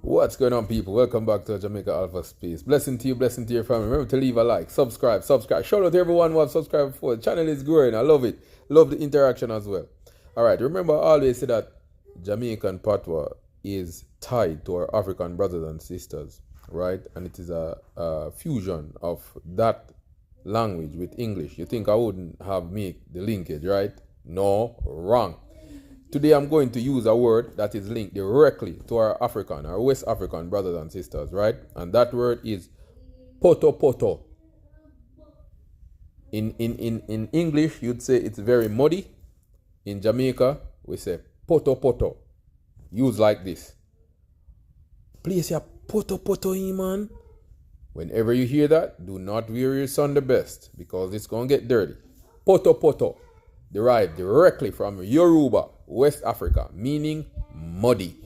What's going on, people? Welcome back to Jamaica Alpha Space. Blessing to you, blessing to your family. Remember to leave a like, subscribe. Shout out to everyone who have subscribed before. The channel is growing. I love it. Love the interaction as well. All right. Remember, I always say that Jamaican patois is tied to our African brothers and sisters, right? And it is a fusion of that language with English. You think I wouldn't have make the linkage, right? No, wrong. Today I'm going to use a word that is linked directly to our West African brothers and sisters, right? And that word is poto-poto. In English, you'd say it's very muddy. In Jamaica, we say poto-poto. Use like this. Place your poto-poto in, man. Whenever you hear that, do not wear your son the best because it's going to get dirty. Poto-poto, derived directly from Yoruba, West Africa, meaning muddy.